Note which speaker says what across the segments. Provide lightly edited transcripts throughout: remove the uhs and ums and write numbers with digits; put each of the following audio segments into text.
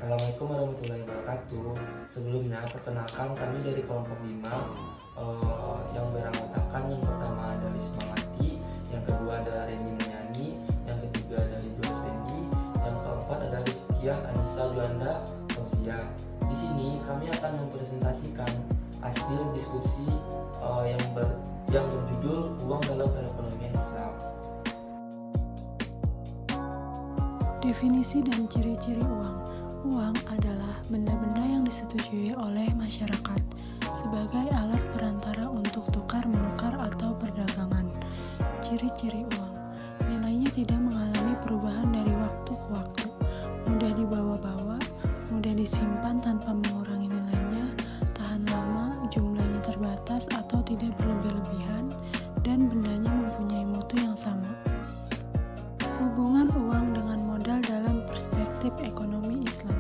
Speaker 1: Assalamualaikum warahmatullahi wabarakatuh. Sebelumnya perkenalkan kami dari kelompok 5 yang beranggotakan yang pertama ada Risma Mati, yang kedua ada Reni Mulyani, yang ketiga dari Dos Fendi, yang keempat ada Rizkiah Anissa Juanda Fauzia. Di sini kami akan mempresentasikan hasil diskusi yang berjudul Uang dalam Perekonomian Islam.
Speaker 2: Definisi dan ciri-ciri uang. Uang adalah benda-benda yang disetujui oleh masyarakat sebagai alat perantara untuk tukar-menukar atau perdagangan. Ciri-ciri uang. Nilainya tidak mengalami perubahan dari waktu ke waktu, mudah dibawa-bawa, mudah disimpan tanpa mengurangi nilainya, tahan lama, jumlahnya terbatas atau tidak berlebih-lebihan, dan bendanya mempunyai mutu yang sama. Hubungan uang dengan modal dalam perspektif ekonomi Islam.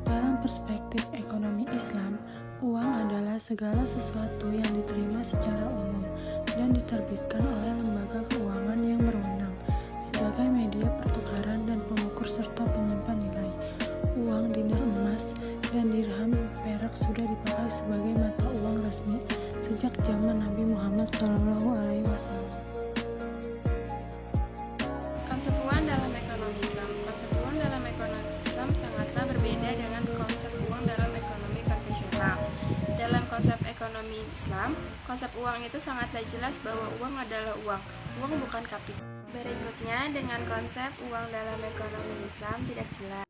Speaker 2: Dalam perspektif ekonomi Islam, uang adalah segala sesuatu yang diterima secara umum dan diterbitkan oleh lembaga keuangan yang berwenang sebagai media pertukaran dan pengukur serta penyimpan nilai. Uang dinar emas dan dirham perak sudah dipakai sebagai mata uang resmi sejak zaman Nabi Muhammad SAW.
Speaker 3: Konsep uang dalam ekonomi Islam. Konsep uang dalam ekonomi Islam sangatlah berbeda dengan konsep uang dalam ekonomi konvensional. Dalam konsep ekonomi Islam, konsep uang itu sangatlah jelas bahwa uang adalah uang. Uang bukan kapital. Berikutnya dengan konsep uang dalam ekonomi Islam tidak jelas.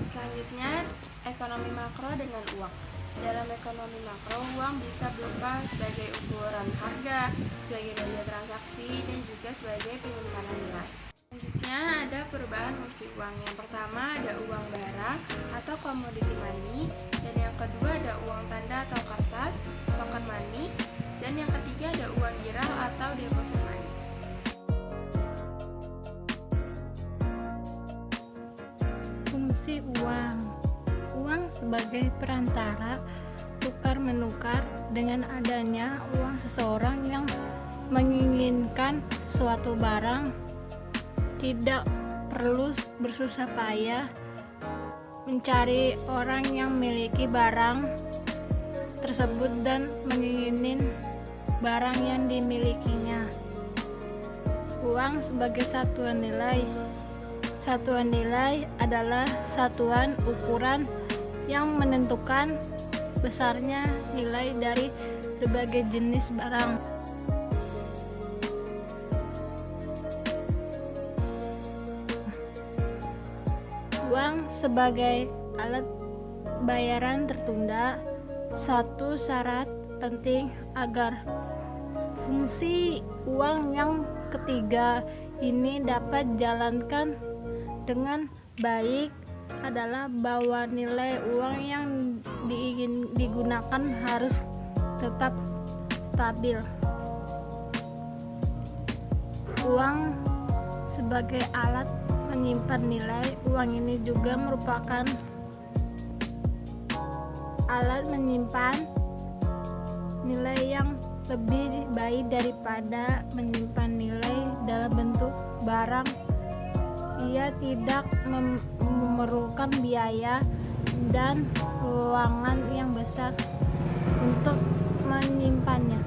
Speaker 3: Selanjutnya, ekonomi makro dengan uang. Dalam ekonomi makro, uang bisa berupa sebagai ukuran harga, sebagai media transaksi, dan juga sebagai penyimpanan nilai. Selanjutnya ada perubahan fungsi uang. Yang pertama ada uang barang atau commodity money, dan yang kedua ada uang tanda atau kertas, token money, dan yang ketiga ada uang giral atau deposit money.
Speaker 4: Fungsi uang. Uang sebagai perantara tukar-menukar. Dengan adanya uang, seseorang yang menginginkan suatu barang tidak perlu bersusah payah mencari orang yang memiliki barang tersebut dan menginginkan barang yang dimilikinya. Uang sebagai satuan nilai. Satuan nilai adalah satuan ukuran yang menentukan besarnya nilai dari berbagai jenis barang. Uang sebagai alat bayaran tertunda. Satu syarat penting agar fungsi uang yang ketiga ini dapat dijalankan dengan baik adalah bahwa nilai uang yang digunakan harus tetap stabil. Uang sebagai alat menyimpan nilai. Uang ini juga merupakan alat menyimpan nilai yang lebih baik daripada menyimpan nilai dalam bentuk barang. Ia tidak memerlukan biaya dan ruangan yang besar untuk menyimpannya.